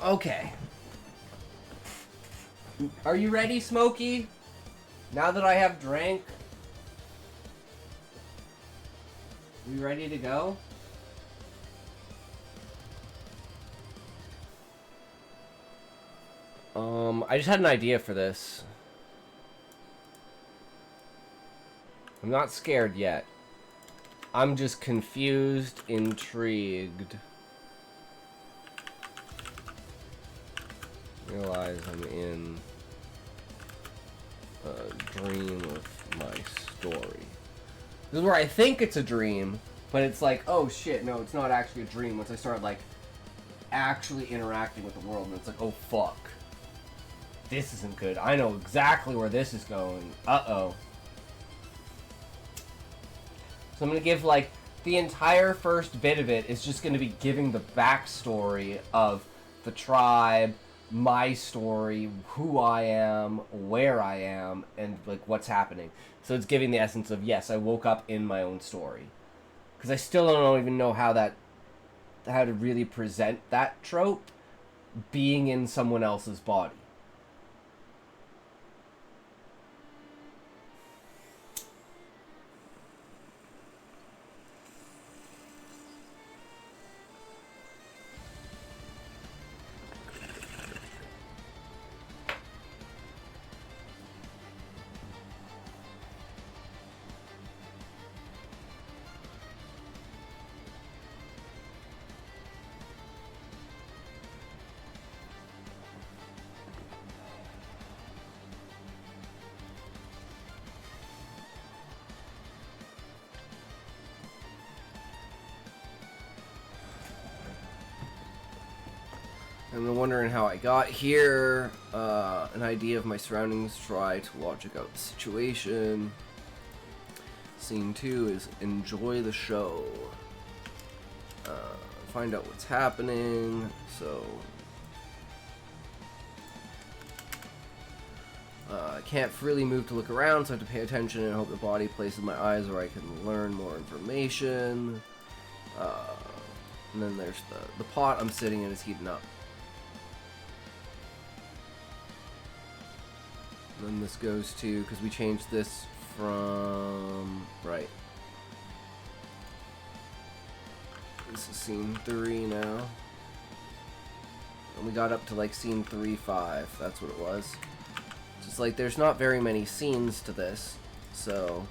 Okay. Are you ready, Smokey? Now that I have drank, we ready to go? I just had an idea for this. I'm not scared yet. I'm just confused, intrigued. Realize I'm in a dream of my story. This is where I think it's a dream, but it's like, oh shit, no, it's not actually a dream once I start, like, actually interacting with the world, and it's like, oh fuck. This isn't good. I know exactly where this is going. Uh-oh. So I'm gonna give, like, the entire first bit of it is just gonna be giving the backstory of the tribe, my story, who I am, where I am, and, like, what's happening. So it's giving the essence of, yes, I woke up in my own story. Because I still don't even know how to really present that trope, being in someone else's body. I'm wondering how I got here, an idea of my surroundings, try to logic out the situation. Scene 2 is enjoy the show. Find out what's happening, so... I can't freely move to look around, so I have to pay attention and hope the body places my eyes where I can learn more information. And then there's the pot I'm sitting in is heating up. And then this goes to, because we changed this from, right. This is scene 3 now. And we got up to like scene 3-5, that's what it was. It's just like, there's not very many scenes to this, so.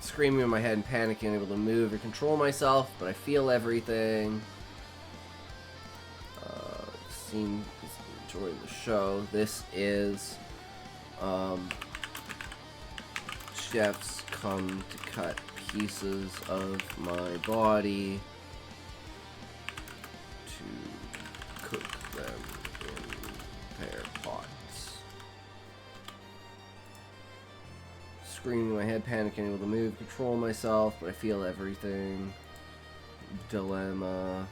Screaming in my head and panicking, unable to move or control myself, but I feel everything. Scene is enjoying the show. This is chefs come to cut pieces of my body to cook them in pear pots. Screaming in my head, panicking, unable to move, control myself, but I feel everything. Dilemma.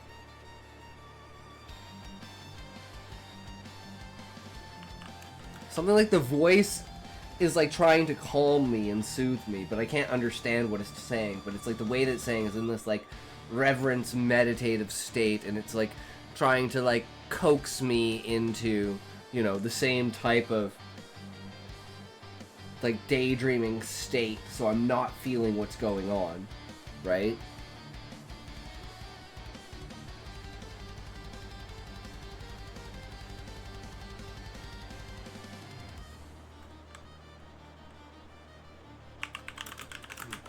Something like the voice is like trying to calm me and soothe me, but I can't understand what it's saying. But it's like the way that it's saying is in this like reverence meditative state, and it's like trying to like coax me into, you know, the same type of like daydreaming state, so I'm not feeling what's going on, right?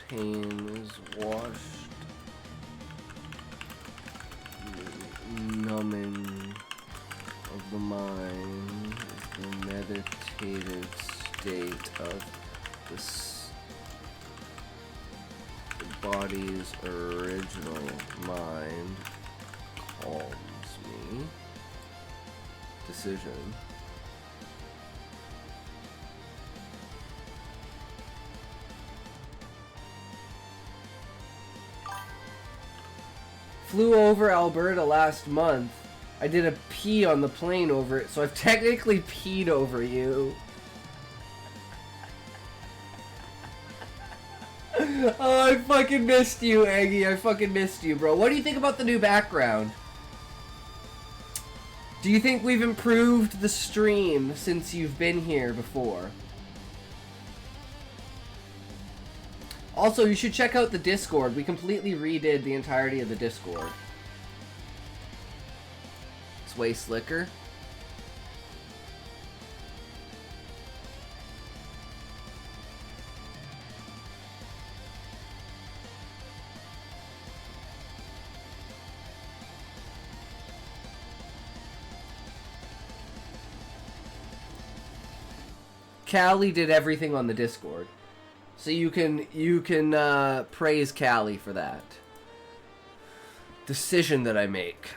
Pain is washed. Numbing of the mind is the meditative state of the body's original mind calms me. Decision. Flew over Alberta last month. I did a pee on the plane over it, so I've technically peed over you. Oh, I fucking missed you, Aggie. I fucking missed you, bro. What do you think about the new background? Do you think we've improved the stream since you've been here before? Also, you should check out the Discord. We completely redid the entirety of the Discord. It's way slicker. Callie did everything on the Discord. So you can praise Callie for that decision that I make.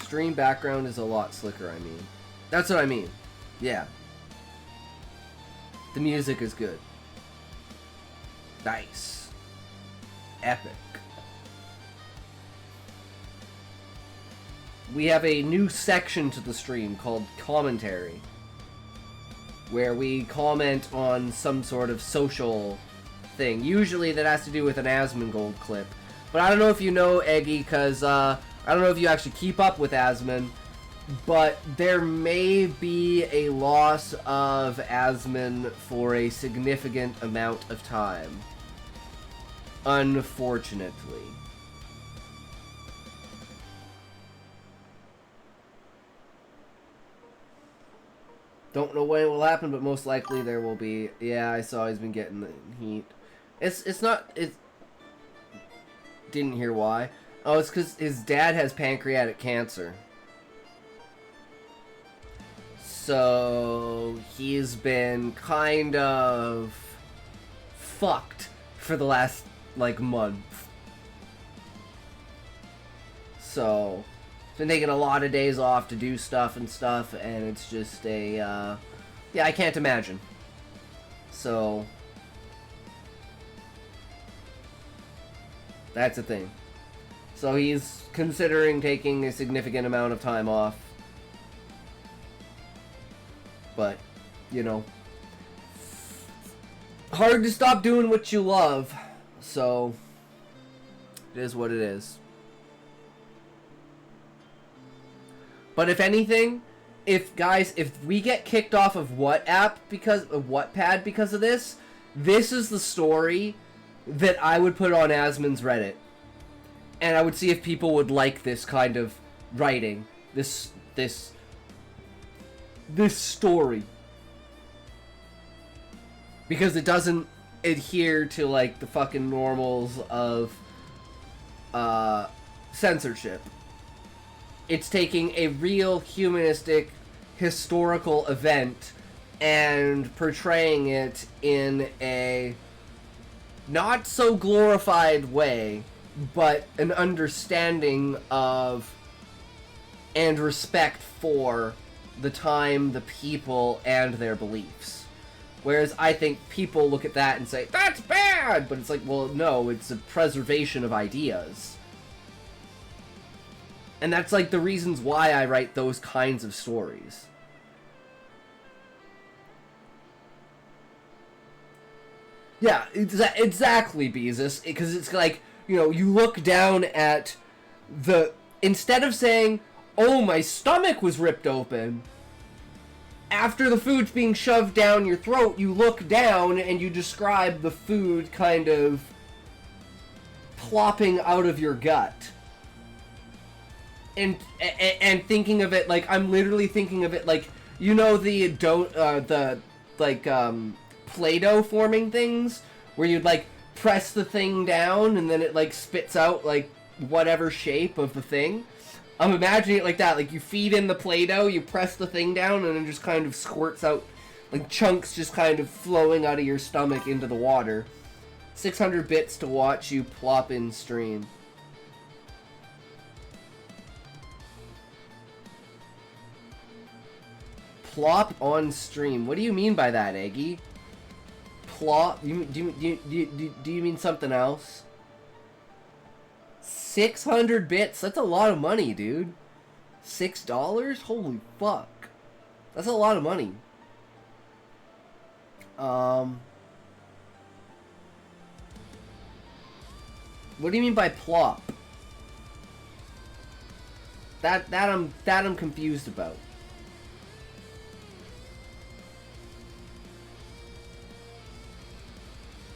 Stream background is a lot slicker, I mean. That's what I mean. Yeah. The music is good. Nice. Epic. We have a new section to the stream called Commentary, where we comment on some sort of social thing. Usually that has to do with an Asmongold clip. But I don't know if you know, Eggy, because I don't know if you actually keep up with Asmon, but there may be a loss of Asmon for a significant amount of time. Unfortunately. Don't know when it will happen, but most likely there will be. Yeah, I saw he's been getting the heat. It's not... Didn't hear why. Oh, it's because his dad has pancreatic cancer. So he's been kind of fucked for the last, like, month. So he's been taking a lot of days off to do stuff, and it's just a, yeah, I can't imagine. So that's a thing. So he's considering taking a significant amount of time off. But, you know, hard to stop doing what you love. So it is what it is. But if anything, if we get kicked off of Wattpad because of this, this is the story that I would put on Asmon's Reddit. And I would see if people would like this kind of writing. This story. Because it doesn't adhere to, like, the fucking normals of censorship. It's taking a real humanistic historical event and portraying it in a not so glorified way, but an understanding of and respect for the time, the people, and their beliefs. Whereas I think people look at that and say, that's bad! But it's like, well, no, it's a preservation of ideas. And that's, like, the reasons why I write those kinds of stories. Yeah, exactly, Beezus. Because it's like, you know, you look down at the... Instead of saying, oh, my stomach was ripped open, after the food's being shoved down your throat, you look down and you describe the food kind of plopping out of your gut. And thinking of it like, I'm literally thinking of it like, you know the Play-Doh forming things? Where you'd like press the thing down and then it like spits out like whatever shape of the thing? I'm imagining it like that. Like, you feed in the Play-Doh, you press the thing down, and it just kind of squirts out, like, chunks just kind of flowing out of your stomach into the water. 600 bits to watch you plop in stream. Plop on stream. What do you mean by that, Eggy? plot? Do you mean something else? 600 bits? That's a lot of money, dude. $6? Holy fuck. That's a lot of money. What do you mean by plop? That I'm confused about.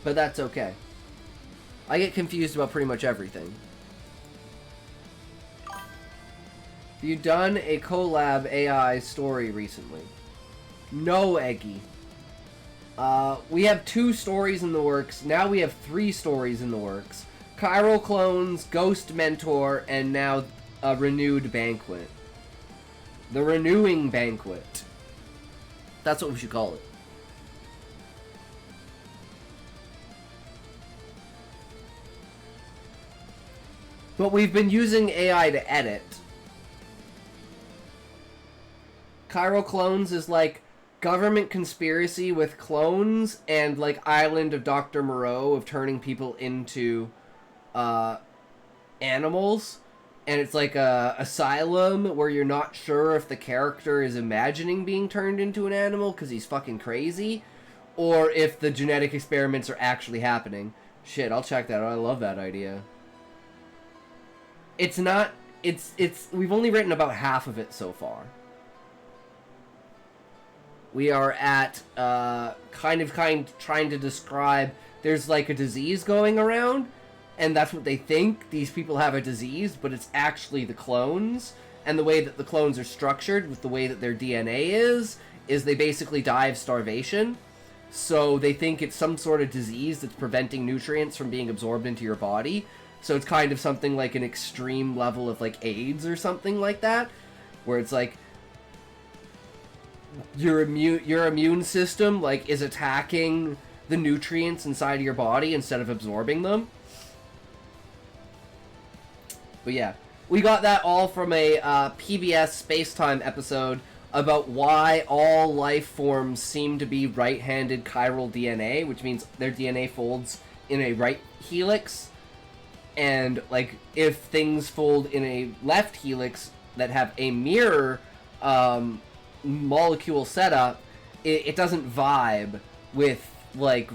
But that's okay. I get confused about pretty much everything. Have you done a collab AI story recently? No, Eggy. We have 2 stories in the works. Now we have 3 stories in the works. Chiral Clones, Ghost Mentor, and now a renewed Banquet. The Renewing Banquet. That's what we should call it. But we've been using AI to edit. Chiral Clones is like government conspiracy with clones and like Island of Dr. Moreau of turning people into animals. And it's like a asylum where you're not sure if the character is imagining being turned into an animal because he's fucking crazy, or if the genetic experiments are actually happening. Shit, I'll check that out. I love that idea. It's not... We've only written about half of it so far. We are at, trying to describe... There's, like, a disease going around, and that's what they think. These people have a disease, but it's actually the clones. And the way that the clones are structured, with the way that their DNA is they basically die of starvation. So they think it's some sort of disease that's preventing nutrients from being absorbed into your body. So it's kind of something like an extreme level of, like, AIDS or something like that. Where it's like... Your immune system, like, is attacking the nutrients inside of your body instead of absorbing them. But yeah, we got that all from a PBS Spacetime episode about why all life forms seem to be right-handed chiral DNA, which means their DNA folds in a right helix. And, like, if things fold in a left helix that have a mirror molecule setup, it doesn't vibe with, like,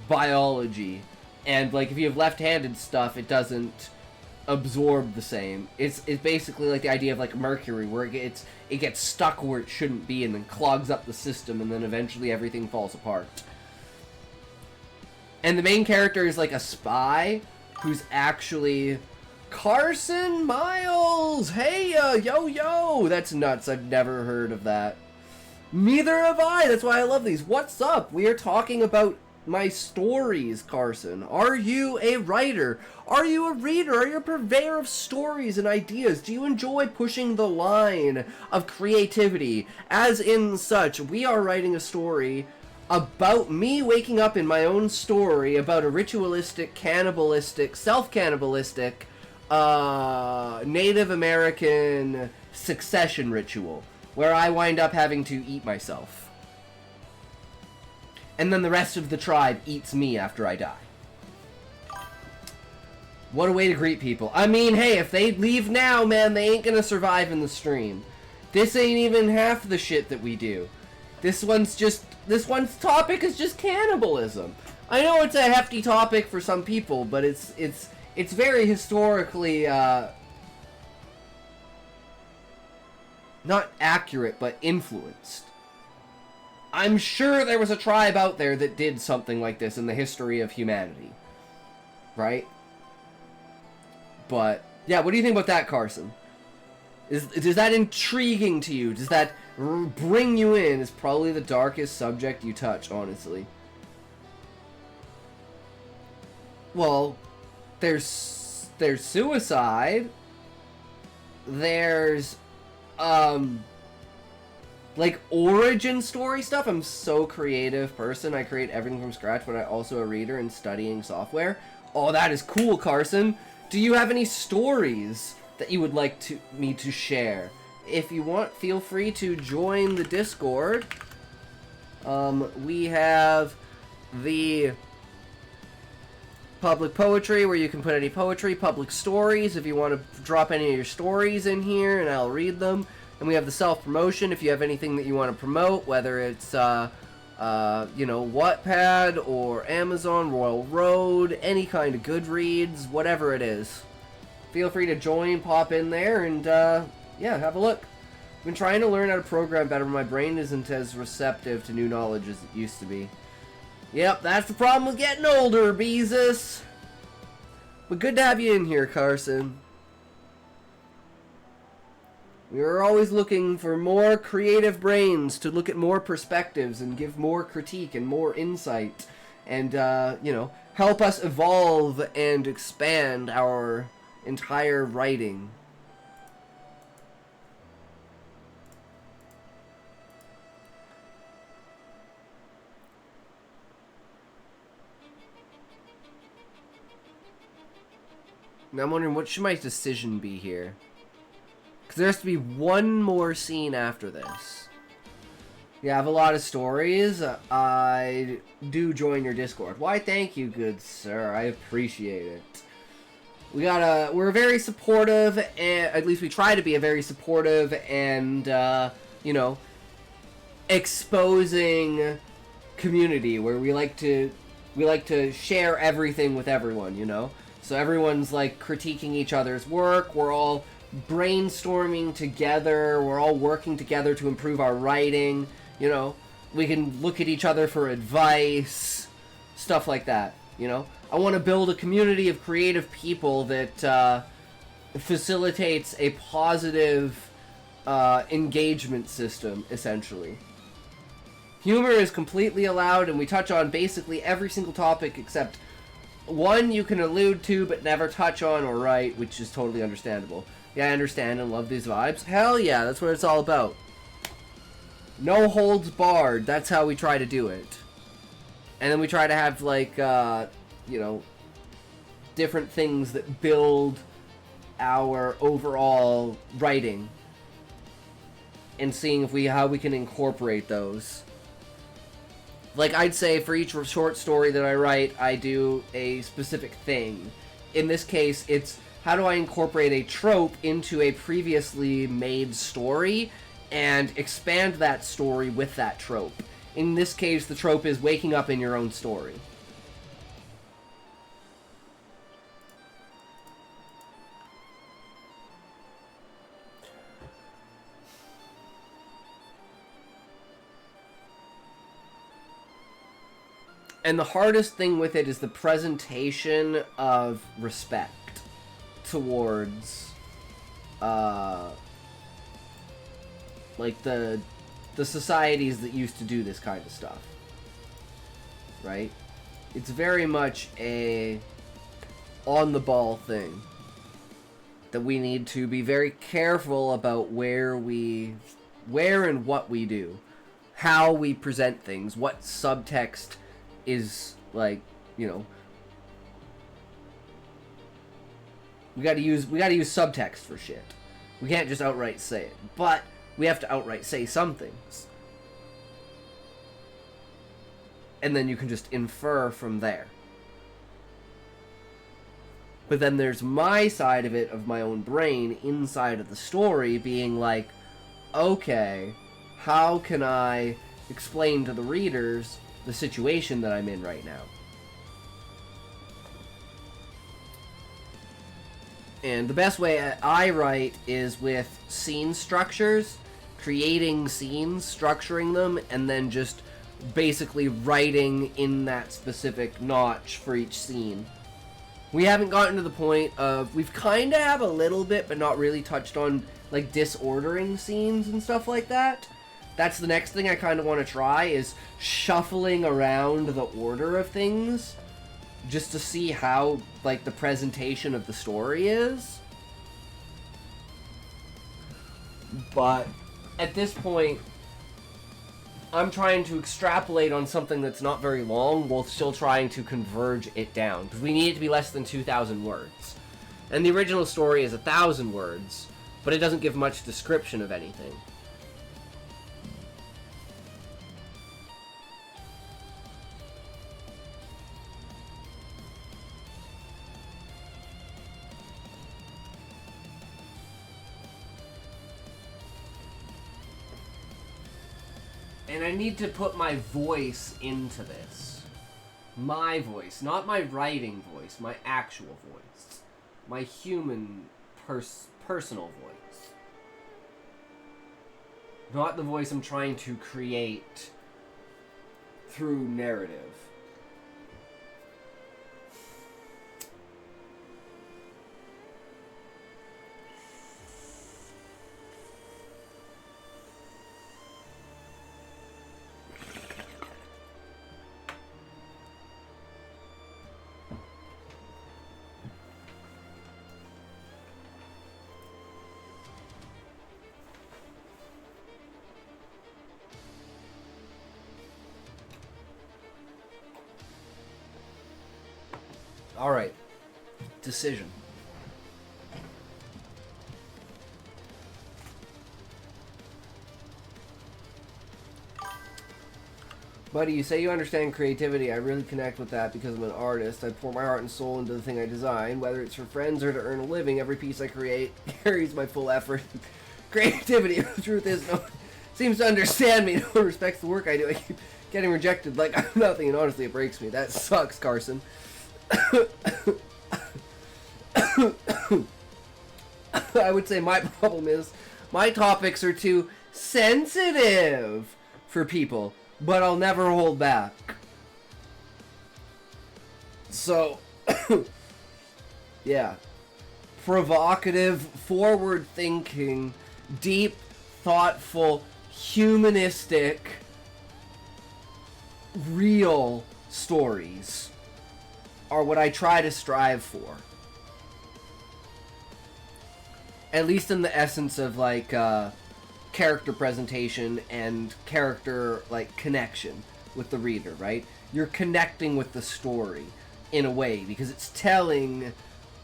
biology. And, like, if you have left-handed stuff, it doesn't absorb the same. It's basically like the idea of, like, mercury, where it gets stuck where it shouldn't be and then clogs up the system, and then eventually everything falls apart. And the main character is, like, a spy who's actually Carson Miles. Hey, yo. That's nuts. I've never heard of that. Neither have I. That's why I love these. What's up? We are talking about my stories, Carson. Are you a writer? Are you a reader? Are you a purveyor of stories and ideas? Do you enjoy pushing the line of creativity? As in such, we are writing a story about me waking up in my own story about a ritualistic, cannibalistic, self-cannibalistic, Native American succession ritual, where I wind up having to eat myself. And then the rest of the tribe eats me after I die. What a way to greet people. I mean, hey, if they leave now, man, they ain't gonna survive in the stream. This ain't even half the shit that we do. This one's topic is just cannibalism. I know it's a hefty topic for some people, but it's very historically, not accurate, but influenced. I'm sure there was a tribe out there that did something like this in the history of humanity. Right? But, yeah, what do you think about that, Carson? Is that intriguing to you? Does that bring you in? It's probably the darkest subject you touch, honestly. Well, there's suicide. There's, like, origin story stuff. I'm so creative person. I create everything from scratch, but I'm also a reader and studying software. Oh, that is cool, Carson. Do you have any stories that you would like me to share? If you want, feel free to join the Discord. We have the public poetry, where you can put any poetry, public stories, if you want to drop any of your stories in here, and I'll read them. And we have the self-promotion, if you have anything that you want to promote, whether it's, Wattpad, or Amazon, Royal Road, any kind of Goodreads, whatever it is. Feel free to join, pop in there, and, yeah, have a look. I've been trying to learn how to program better, but my brain isn't as receptive to new knowledge as it used to be. Yep, that's the problem with getting older, Beezus. But good to have you in here, Carson. We are always looking for more creative brains to look at more perspectives and give more critique and more insight. And, help us evolve and expand our entire writing. Now I'm wondering, what should my decision be here? Because there has to be one more scene after this. Yeah, I have a lot of stories. I do join your Discord. Why, thank you, good sir. I appreciate it. We're very supportive, and at least we try to be a very supportive and, exposing community where we like to share everything with everyone, you know? So everyone's, like, critiquing each other's work. We're all brainstorming together. We're all working together to improve our writing. You know, we can look at each other for advice. Stuff like that, you know? I want to build a community of creative people that facilitates a positive engagement system, essentially. Humor is completely allowed, and we touch on basically every single topic except one you can allude to but never touch on or write, which is totally understandable. Yeah, I understand and love these vibes. Hell yeah, that's what it's all about. No holds barred. That's how we try to do it. And then we try to have, like, different things that build our overall writing. And seeing how we can incorporate those. Like, I'd say for each short story that I write, I do a specific thing. In this case, it's how do I incorporate a trope into a previously made story and expand that story with that trope. In this case, the trope is waking up in your own story. And the hardest thing with it is the presentation of respect towards, like the societies that used to do this kind of stuff, right? It's very much a on-the-ball thing that we need to be very careful about where and what we do, how we present things, what subtext is, like, you know, we gotta use subtext for shit. We can't just outright say it, but we have to outright say some things, and then you can just infer from there. But then there's my side of it, of my own brain inside of the story, being like, okay, how can I explain to the readers the situation that I'm in right now? And the best way I write is with scene structures, creating scenes, structuring them, and then just basically writing in that specific notch for each scene. We haven't gotten to the point of, we've kind of have a little bit, but not really touched on, like, disordering scenes and stuff like that. That's the next thing I kind of want to try, is shuffling around the order of things, just to see how, like, the presentation of the story is. But at this point, I'm trying to extrapolate on something that's not very long while still trying to converge it down, because we need it to be less than 2,000 words. And the original story is 1,000 words, but it doesn't give much description of anything. And I need to put my voice into this. My voice, not my writing voice, my actual voice. My human, personal voice. Not the voice I'm trying to create through narrative. All right. Decision. Buddy, you say you understand creativity. I really connect with that because I'm an artist. I pour my heart and soul into the thing I design. Whether it's for friends or to earn a living, every piece I create carries my full effort. Creativity. The truth is, no one seems to understand me. No one respects the work I do. I keep getting rejected like I'm nothing, and honestly, it breaks me. That sucks, Carson. I would say my problem is my topics are too sensitive for people, but I'll never hold back. So, yeah. Provocative, forward-thinking, deep, thoughtful, humanistic, real stories are what I try to strive for. At least in the essence of, like, character presentation and character, like, connection with the reader, right? You're connecting with the story in a way, because it's telling...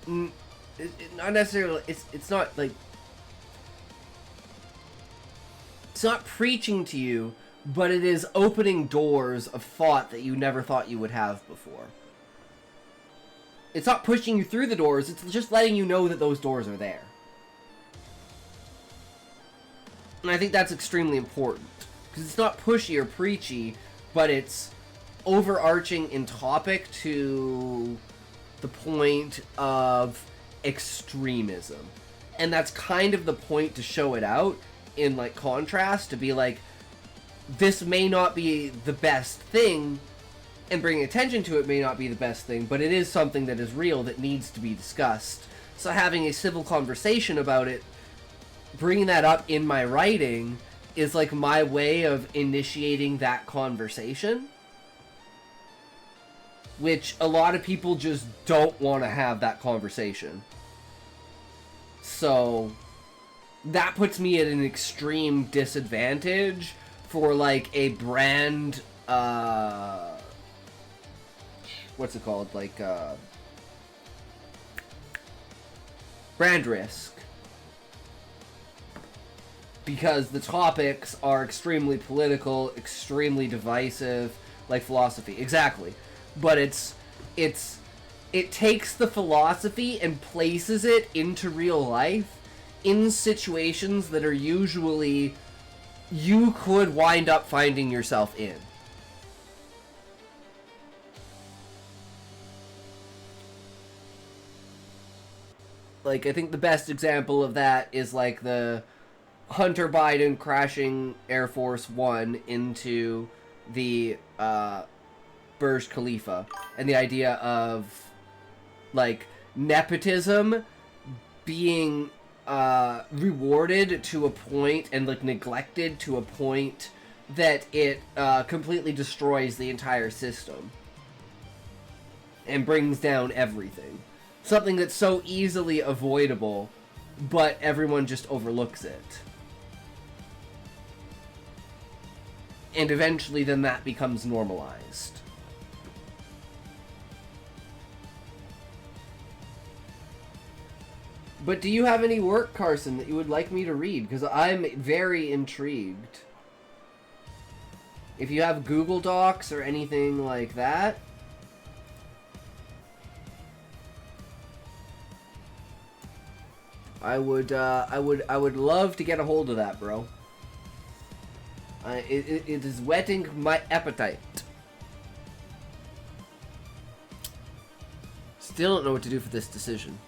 not necessarily... It's not, like... It's not preaching to you, but it is opening doors of thought that you never thought you would have before. It's not pushing you through the doors, it's just letting you know that those doors are there. And I think that's extremely important. Because it's not pushy or preachy, but it's overarching in topic to the point of extremism. And that's kind of the point to show it out in, like, contrast, to be like, this may not be the best thing, and bringing attention to it may not be the best thing, but it is something that is real that needs to be discussed. So having a civil conversation about it, bringing that up in my writing, is like my way of initiating that conversation. Which a lot of people just don't want to have that conversation. So that puts me at an extreme disadvantage for, like, a brand, what's it called? Like, brand risk. Because the topics are extremely political, extremely divisive, like philosophy. Exactly. But it takes the philosophy and places it into real life in situations that are usually you could wind up finding yourself in. Like, I think the best example of that is, like, the Hunter Biden crashing Air Force One into the Burj Khalifa, and the idea of, like, nepotism being rewarded to a point and, like, neglected to a point that it completely destroys the entire system and brings down everything. Something that's so easily avoidable, but everyone just overlooks it. And eventually then that becomes normalized. But do you have any work, Carson, that you would like me to read? Because I'm very intrigued. If you have Google Docs or anything like that. I would love to get a hold of that, bro. It is whetting my appetite. Still don't know what to do for this decision.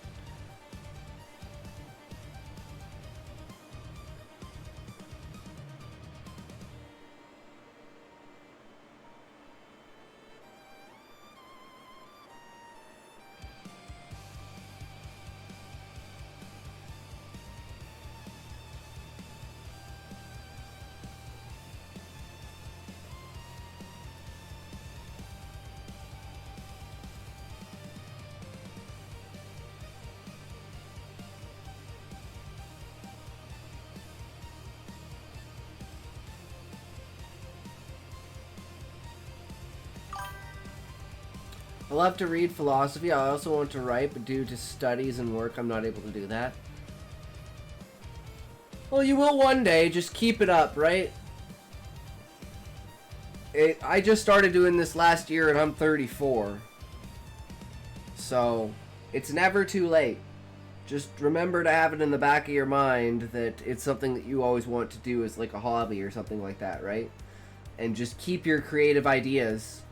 I love to read philosophy. I also want to write, but due to studies and work, I'm not able to do that. Well, you will one day. Just keep it up, right? I just started doing this last year, and I'm 34. So, it's never too late. Just remember to have it in the back of your mind that it's something that you always want to do as like a hobby or something like that, right? And just keep your creative ideas.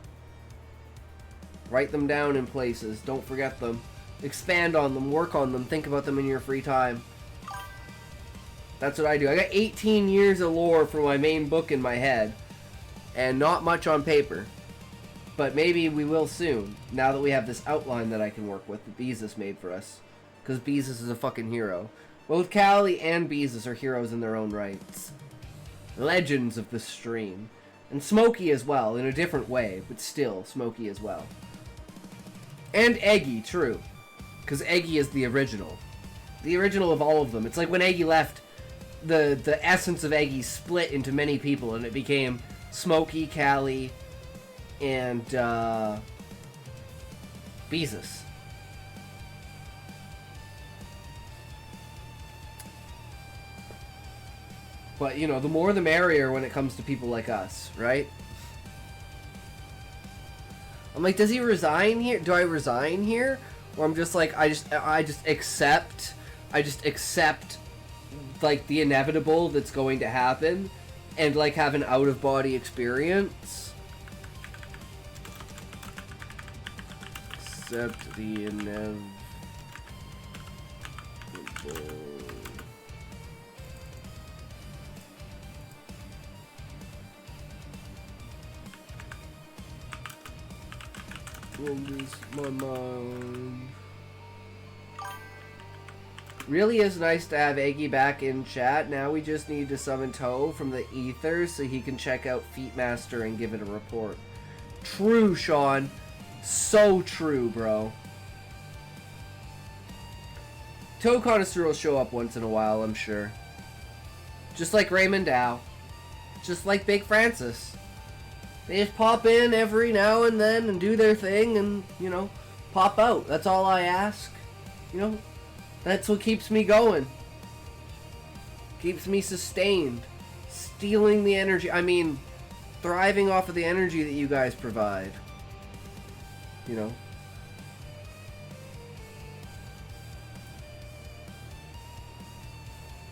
Write them down in places. Don't forget them. Expand on them. Work on them. Think about them in your free time. That's what I do. I got 18 years of lore for my main book in my head. And not much on paper. But maybe we will soon. Now that we have this outline that I can work with that Beezus made for us. Because Beezus is a fucking hero. Both Callie and Beezus are heroes in their own rights. Legends of the stream. And Smokey as well, in a different way. But still, Smokey as well. And Eggy, true. Because Eggy is the original. The original of all of them. It's like when Eggy left, the essence of Eggy split into many people, and it became Smokey, Callie, and Beezus. But, you know, the more the merrier when it comes to people like us, right? I'm like, does he resign here? Do I resign here? Or I'm just like, I just accept, like, the inevitable that's going to happen and, like, have an out-of-body experience? Accept the inevitable. My mind. Really is nice to have Eggy back in chat. Now we just need to summon Toe from the ether so he can check out Feetmaster and give it a report. True, Sean. So true, bro. Toe Connoisseur will show up once in a while, I'm sure. Just like Raymond Dow. Just like Big Francis. They just pop in every now and then and do their thing and, you know, pop out. That's all I ask. You know, that's what keeps me going. Keeps me sustained. Stealing the energy. I mean, thriving off of the energy that you guys provide. You know.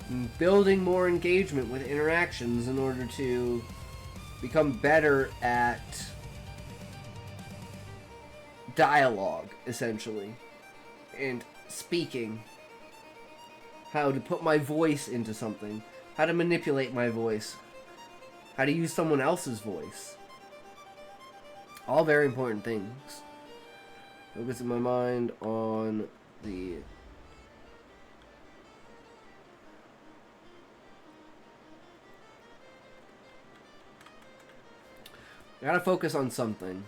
And building more engagement with interactions in order to become better at dialogue, essentially, and speaking. How to put my voice into something. How to manipulate my voice. How to use someone else's voice. All very important things. Focusing my mind on the... I gotta focus on something.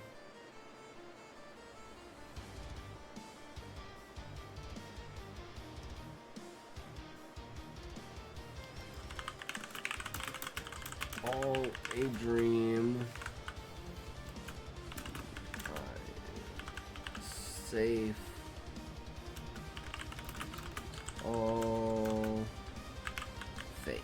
All a dream. Safe. All fake.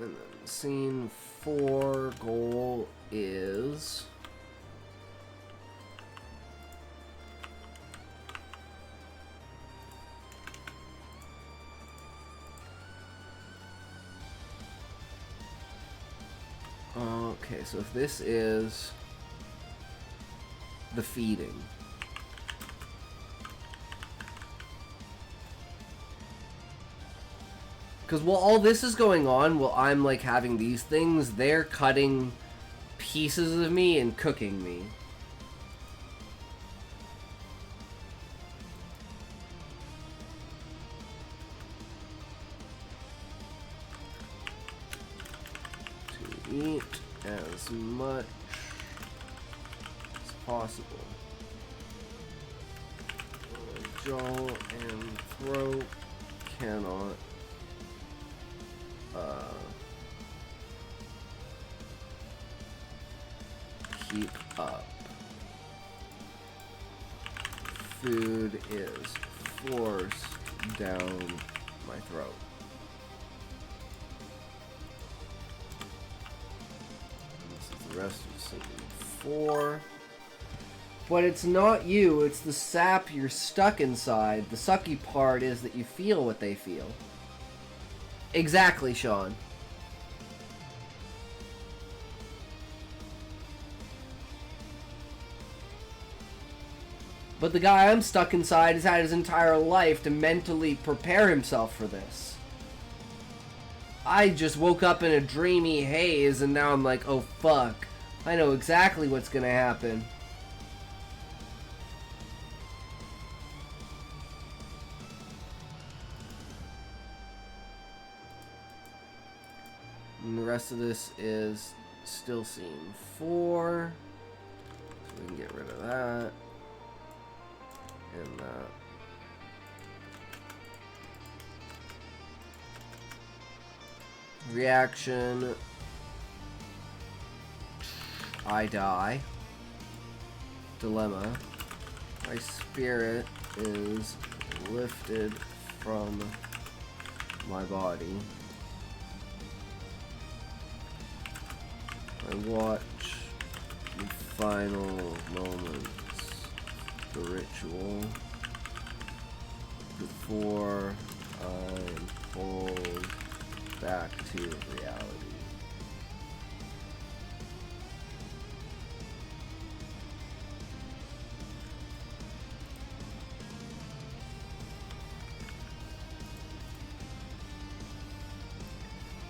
And then scene 4 goal is... Okay, so if this is the feeding. Because while all this is going on, while I'm like having these things, they're cutting pieces of me and cooking me. To eat as much as possible. Jaw and throat cannot keep up. Food is forced down my throat. This is the rest of scene 4. But it's not you, it's the sap you're stuck inside. The sucky part is that you feel what they feel. Exactly, Sean. But the guy I'm stuck inside has had his entire life to mentally prepare himself for this. I just woke up in a dreamy haze and now I'm like, oh fuck. I know exactly what's gonna happen. And the rest of this is still scene 4. So we can get rid of that. And that. Reaction. I die. Dilemma. My spirit is lifted from my body. I watch the final moments, the ritual, before I'm pulled back to reality.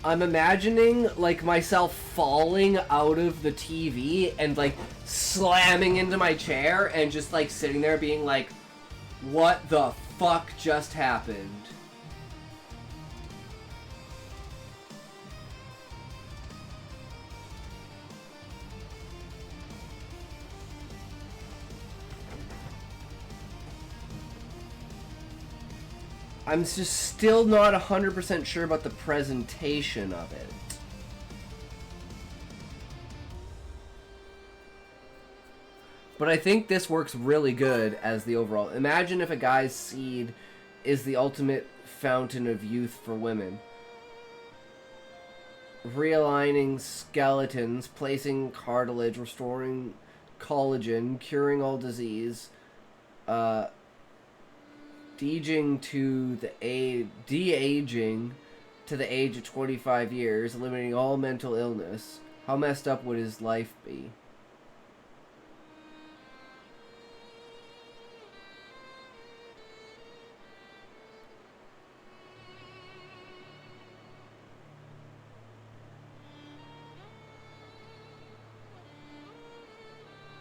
I'm imagining, like, myself falling out of the TV and, like, slamming into my chair and just, like, sitting there being like, what the fuck just happened? I'm just still not 100% sure about the presentation of it. But I think this works really good as the overall. Imagine if a guy's seed is the ultimate fountain of youth for women. Realigning skeletons, placing cartilage, restoring collagen, curing all disease, de-aging to the de-aging to the age of 25 years, eliminating all mental illness. How messed up would his life be?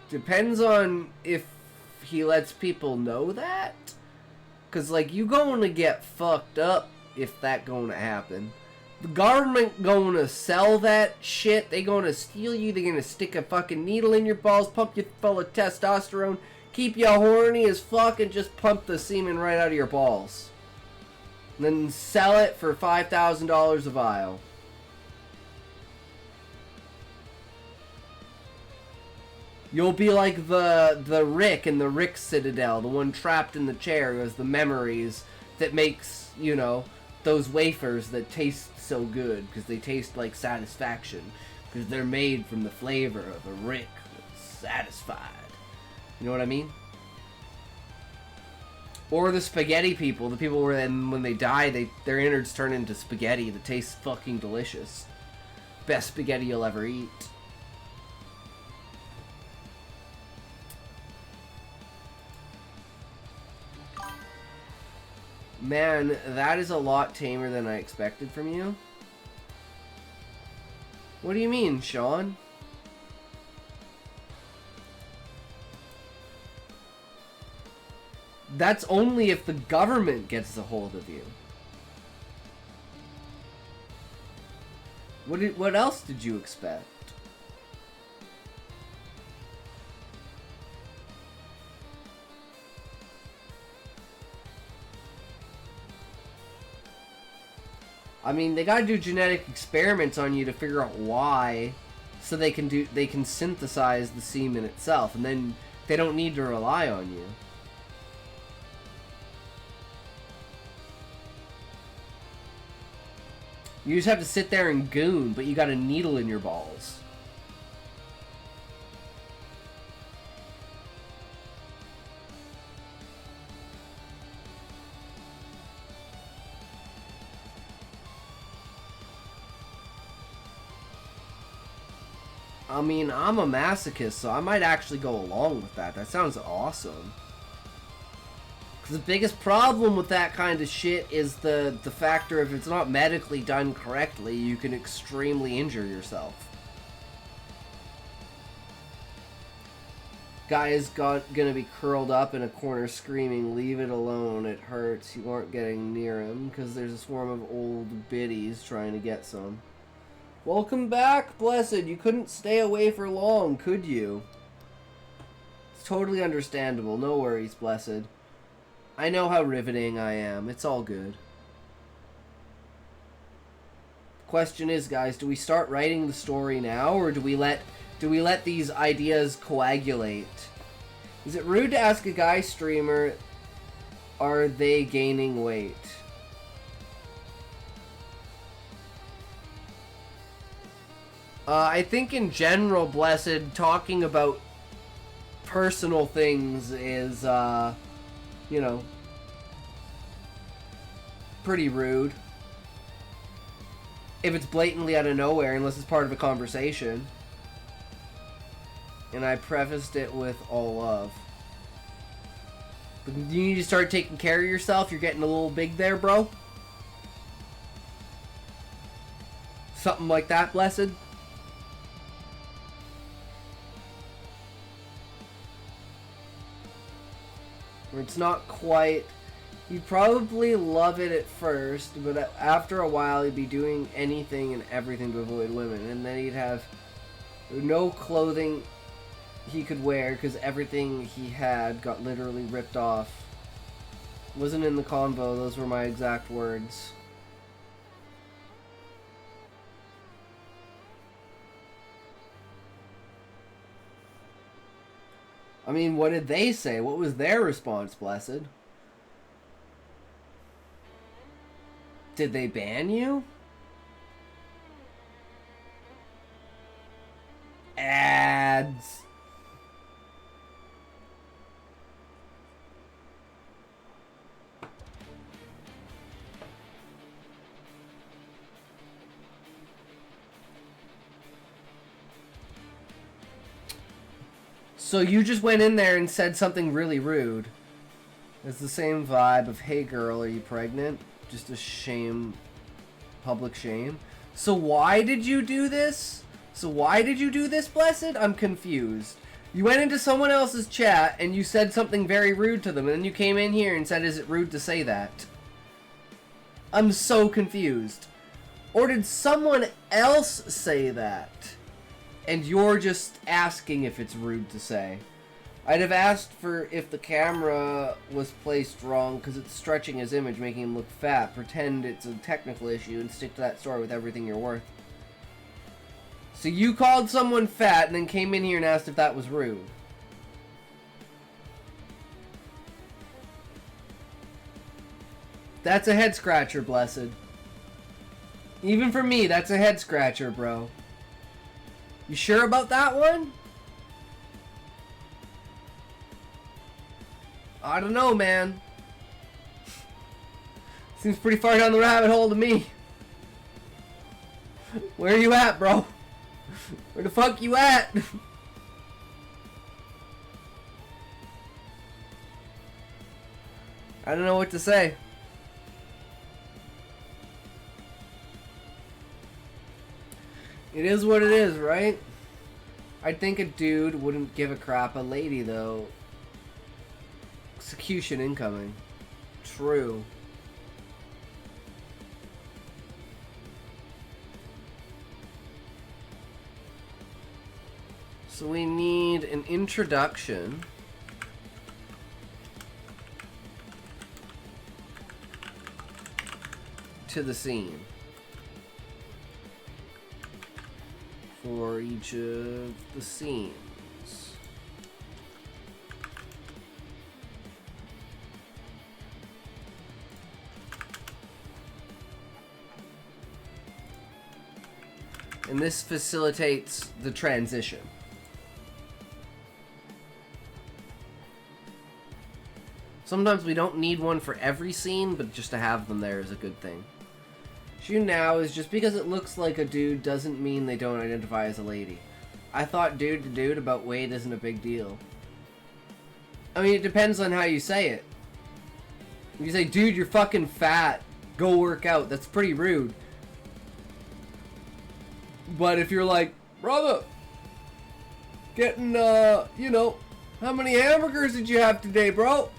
Depends on if he lets people know that. Cause like you going to get fucked up if that going to happen. The government going to sell that shit. They going to steal you. They're going to stick a fucking needle in your balls, pump you full of testosterone, keep you horny as fuck, and just pump the semen right out of your balls. And then sell it for $5,000 a vial. You'll be like the Rick in the Rick Citadel, the one trapped in the chair who has the memories that makes, you know, those wafers that taste so good because they taste like satisfaction because they're made from the flavor of a Rick that's satisfied. You know what I mean? Or the spaghetti people, the people where then when they die, their innards turn into spaghetti that tastes fucking delicious. Best spaghetti you'll ever eat. Man, that is a lot tamer than I expected from you. What do you mean, Sean? That's only if the government gets a hold of you. What else did you expect? I mean, they gotta do genetic experiments on you to figure out why, so they can synthesize the semen itself, and then they don't need to rely on you. You just have to sit there and goon, but you got a needle in your balls. I mean, I'm a masochist, so I might actually go along with that. That sounds awesome. The biggest problem with that kind of shit is the factor if it's not medically done correctly, you can extremely injure yourself. Guy is gonna be curled up in a corner screaming, "Leave it alone, it hurts." You aren't getting near him because there's a swarm of old biddies trying to get some. Welcome back, Blessed. You couldn't stay away for long, could you? It's totally understandable. No worries, Blessed. I know how riveting I am. It's all good. Question is, guys, do we start writing the story now, or do we let these ideas coagulate? Is it rude to ask a guy streamer, are they gaining weight? I think in general, Blessed, talking about personal things is, you know, pretty rude. If it's blatantly out of nowhere, unless it's part of a conversation. And I prefaced it with all love. But you need to start taking care of yourself. You're getting a little big there, bro. Something like that, Blessed. Or it's not quite... You'd probably love it at first, but after a while he'd be doing anything and everything to avoid women. And then he'd have no clothing he could wear because everything he had got literally ripped off. Wasn't in the convo, those were my exact words. I mean, what did they say? What was their response, Blessed? Did they ban you? Ads. So you just went in there and said something really rude. It's the same vibe of, "Hey girl, are you pregnant?" Just a shame, public shame. So why did you do this? Blessed? I'm confused. You went into someone else's chat and you said something very rude to them, and then you came in here and said, "Is it rude to say that?" I'm so confused. Or did someone else say that? And you're just asking if it's rude to say. I'd have asked for if the camera was placed wrong because it's stretching his image, making him look fat. Pretend it's a technical issue and stick to that story with everything you're worth. So you called someone fat and then came in here and asked if that was rude. That's a head scratcher, Blessed. Even for me, that's a head scratcher, bro. You sure about that one? I don't know, man. Seems pretty far down the rabbit hole to me. Where are you at, bro? Where the fuck you at? I don't know what to say. It is what it is, right? I think a dude wouldn't give a crap. A lady, though. Execution incoming. True. So we need an introduction. To the scene. For each of the scenes. And this facilitates the transition. Sometimes we don't need one for every scene, but just to have them there is a good thing. You now is just because it looks like a dude doesn't mean they don't identify as a lady. I thought dude to dude about weight isn't a big deal. I mean, it depends on how you say it. If you say, dude, you're fucking fat, go work out, that's pretty rude. But if you're like, brother, getting, you know, how many hamburgers did you have today, bro?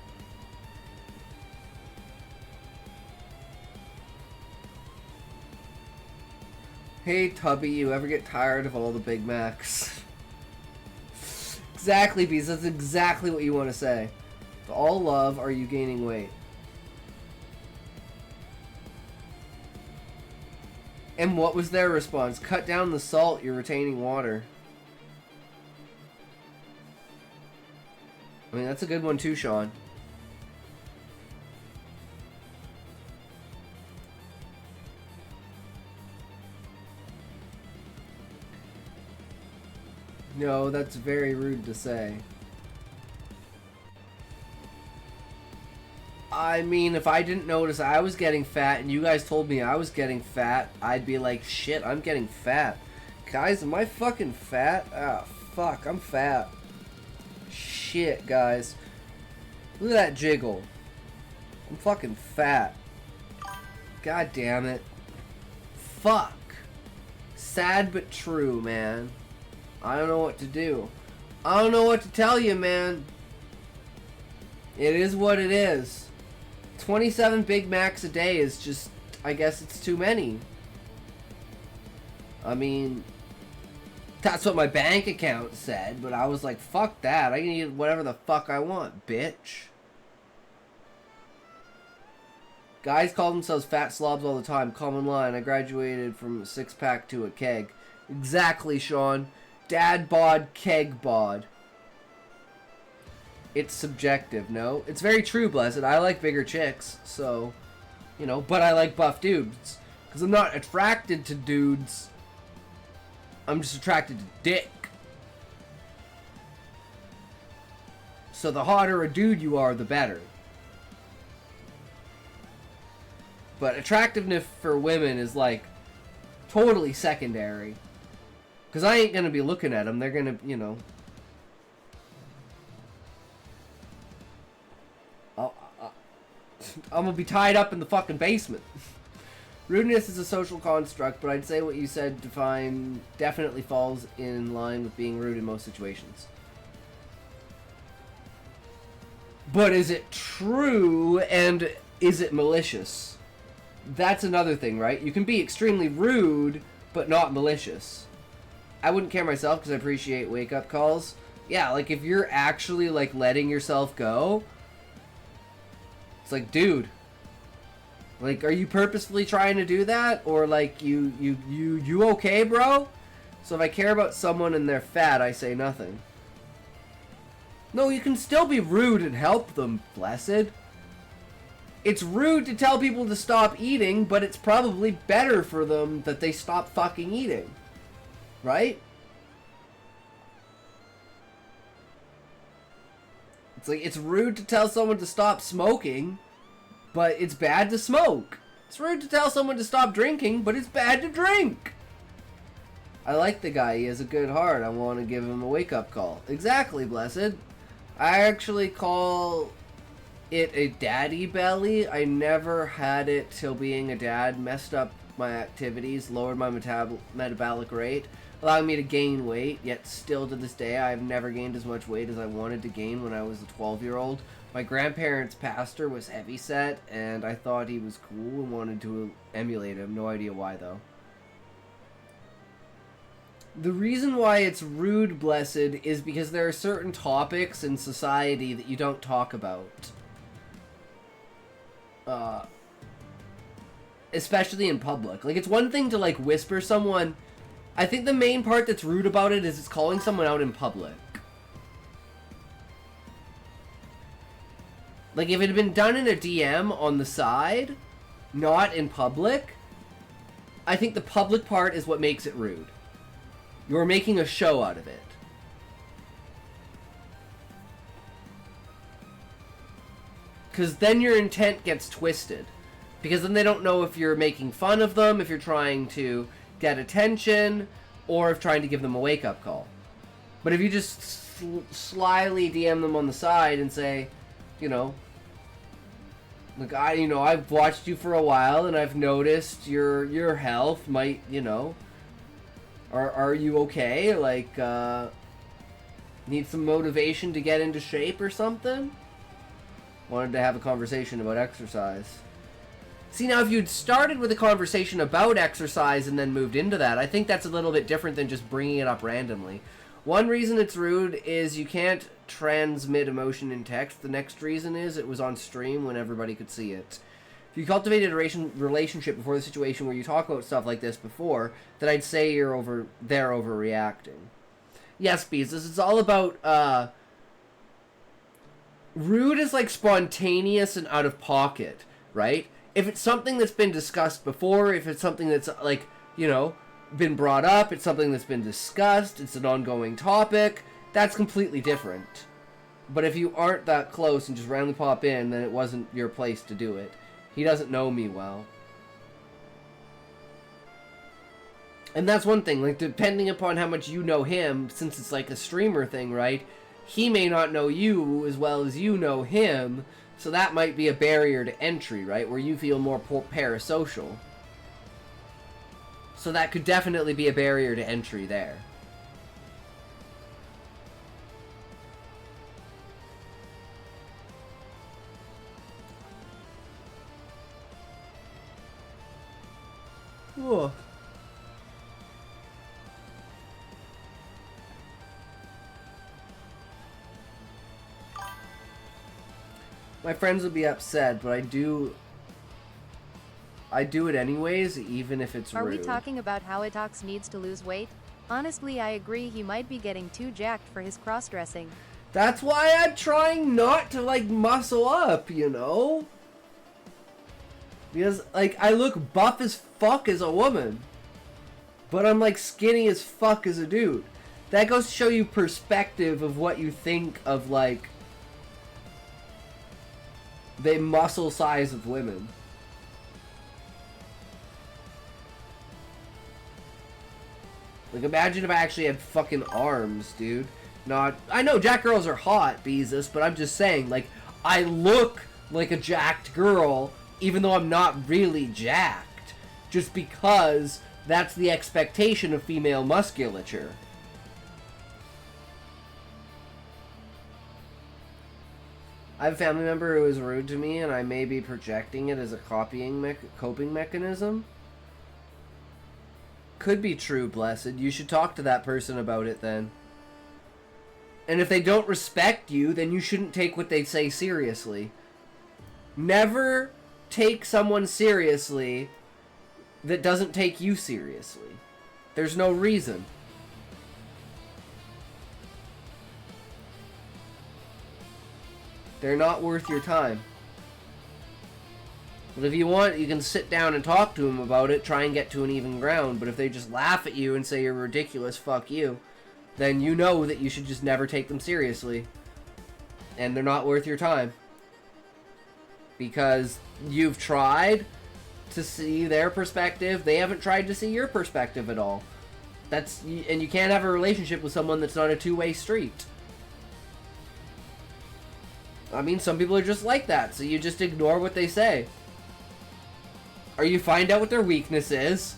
Hey, Tubby, you ever get tired of all the Big Macs? Exactly, Bees. That's exactly what you want to say. With all love, are you gaining weight? And what was their response? Cut down the salt, you're retaining water. I mean, that's a good one too, Sean. No, that's very rude to say. I mean, if I didn't notice I was getting fat and you guys told me I was getting fat, I'd be like, shit, I'm getting fat. Guys, am I fucking fat? Ah, fuck, I'm fat. Shit, guys. Look at that jiggle. I'm fucking fat. God damn it. Fuck. Sad but true, man. I don't know what to do. I don't know what to tell you, man. It is what it is. 27 Big Macs a day is just, I guess it's too many. I mean, that's what my bank account said, but I was like, fuck that. I can eat whatever the fuck I want, bitch. Guys call themselves fat slobs all the time. Common line. I graduated from a six-pack to a keg. Exactly, Sean. Dad bod, keg bod. It's subjective, no? It's very true, Blessed. I like bigger chicks, so, you know, but I like buff dudes. Because I'm not attracted to dudes. I'm just attracted to dick. So the hotter a dude you are, the better. But attractiveness for women is, like, totally secondary. Because I ain't going to be looking at them. They're going to, you know... I'm going to be tied up in the fucking basement. Rudeness is a social construct, but I'd say what you said definitely falls in line with being rude in most situations. But is it true, and is it malicious? That's another thing, right? You can be extremely rude, but not malicious. I wouldn't care myself because I appreciate wake-up calls. Yeah, like if you're actually like letting yourself go, it's like, dude, like, are you purposefully trying to do that, or like you okay, bro? So if I care about someone and they're fat, I say nothing. No, you can still be rude and help them, Blessed. It's rude to tell people to stop eating, but it's probably better for them that they stop fucking eating. Right? It's like, it's rude to tell someone to stop smoking, but it's bad to smoke. It's rude to tell someone to stop drinking, but it's bad to drink. I like the guy. He has a good heart. I want to give him a wake-up call. Exactly, Blessed. I actually call it a daddy belly. I never had it till being a dad messed up my activities, lowered my metabolic rate, allowing me to gain weight, yet still to this day I've never gained as much weight as I wanted to gain when I was a 12-year-old. My grandparents' pastor was heavyset, and I thought he was cool and wanted to emulate him. No idea why, though. The reason why it's rude, Blessed, is because there are certain topics in society that you don't talk about. Especially in public. Like, it's one thing to, like, whisper someone. I think the main part that's rude about it is it's calling someone out in public. Like, if it had been done in a DM on the side, not in public, I think the public part is what makes it rude. You're making a show out of it. Because then your intent gets twisted. Because then they don't know if you're making fun of them, if you're trying to get attention, or if trying to give them a wake-up call. But if you just slyly DM them on the side and say, you know, like, I've watched you for a while and I've noticed your health might, are you okay? Like, need some motivation to get into shape or something? Wanted to have a conversation about exercise. See, now, if you'd started with a conversation about exercise and then moved into that, I think that's a little bit different than just bringing it up randomly. One reason it's rude is you can't transmit emotion in text. The next reason is it was on stream when everybody could see it. If you cultivated a relationship before the situation where you talk about stuff like this before, then I'd say they're overreacting. Yes, Bees, this is all about, rude is like spontaneous and out of pocket, right? If it's something that's been discussed before, if it's something that's, like, been brought up, it's something that's been discussed, it's an ongoing topic, that's completely different. But if you aren't that close and just randomly pop in, then it wasn't your place to do it. He doesn't know me well. And that's one thing, like, depending upon how much you know him, since it's like a streamer thing, right? He may not know you as well as you know him, so that might be a barrier to entry, right? Where you feel more parasocial. So that could definitely be a barrier to entry there. Whoa. My friends would be upset, but I do it anyways, even if it's rude. Are we talking about how Itox needs to lose weight? Honestly, I agree he might be getting too jacked for his cross-dressing. That's why I'm trying not to, like, muscle up, Because, like, I look buff as fuck as a woman. But I'm, like, skinny as fuck as a dude. That goes to show you perspective of what you think of, like, the muscle size of women. Like, imagine if I actually had fucking arms, dude. I know jacked girls are hot, Beezus, but I'm just saying, like, I look like a jacked girl, even though I'm not really jacked. Just because that's the expectation of female musculature. I have a family member who is rude to me, and I may be projecting it as a coping mechanism. Could be true, Blessed. You should talk to that person about it then. And if they don't respect you, then you shouldn't take what they say seriously. Never take someone seriously that doesn't take you seriously. There's no reason. They're not worth your time. But if you want, you can sit down and talk to them about it, try and get to an even ground. But if they just laugh at you and say you're ridiculous, fuck you, then you know that you should just never take them seriously. And they're not worth your time. Because you've tried to see their perspective, they haven't tried to see your perspective at all. And you can't have a relationship with someone that's not a two-way street. I mean, some people are just like that, so you just ignore what they say. Or you find out what their weakness is,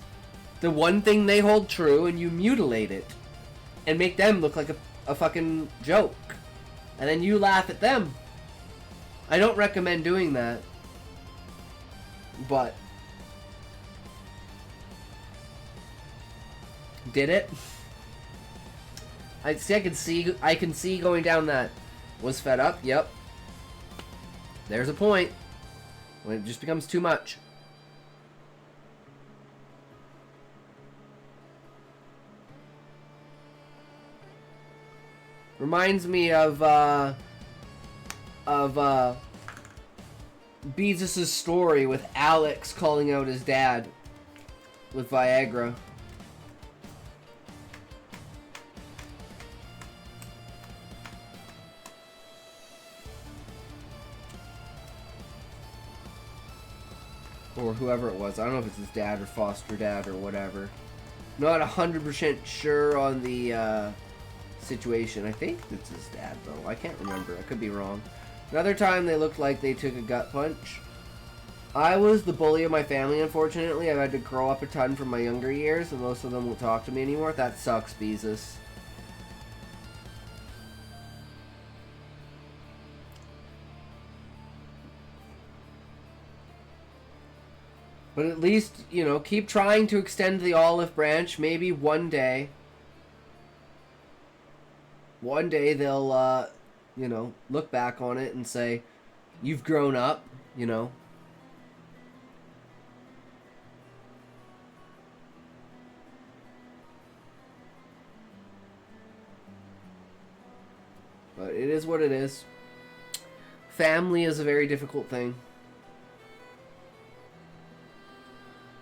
the one thing they hold true, and you mutilate it. And make them look like a fucking joke. And then you laugh at them. I don't recommend doing that. But did it? I can see going down that. Was fed up, yep. There's a point. When it just becomes too much. Reminds me of Beezus' story with Alex calling out his dad with Viagra. Or whoever it was. I don't know if it's his dad or foster dad or whatever. Not 100% sure on the situation. I think it's his dad, though. I can't remember. I could be wrong. Another time they looked like they took a gut punch. I was the bully of my family, unfortunately. I've had to grow up a ton from my younger years, and most of them won't talk to me anymore. That sucks, Beezus. But at least, you know, keep trying to extend the olive branch. Maybe one day they'll, you know, look back on it and say, you've grown up, you know. But it is what it is. Family is a very difficult thing.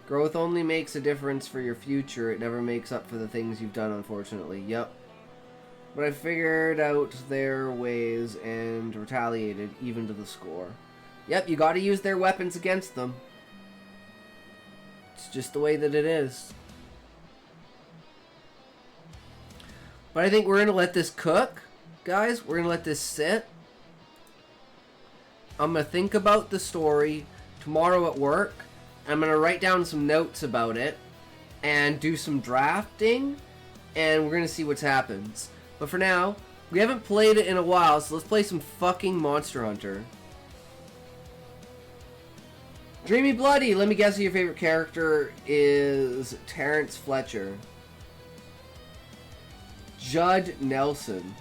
Growth only makes a difference for your future. It never makes up for the things you've done, unfortunately. Yep. But I figured out their ways and retaliated, even to the score. Yep, you gotta use their weapons against them. It's just the way that it is. But I think we're gonna let this cook, guys. We're gonna let this sit. I'm gonna think about the story tomorrow at work. I'm gonna write down some notes about it and do some drafting, and we're gonna see what happens. But for now, we haven't played it in a while, so let's play some fucking Monster Hunter. Dreamy Bloody, let me guess who your favorite character is. Terrence Fletcher. Judd Nelson.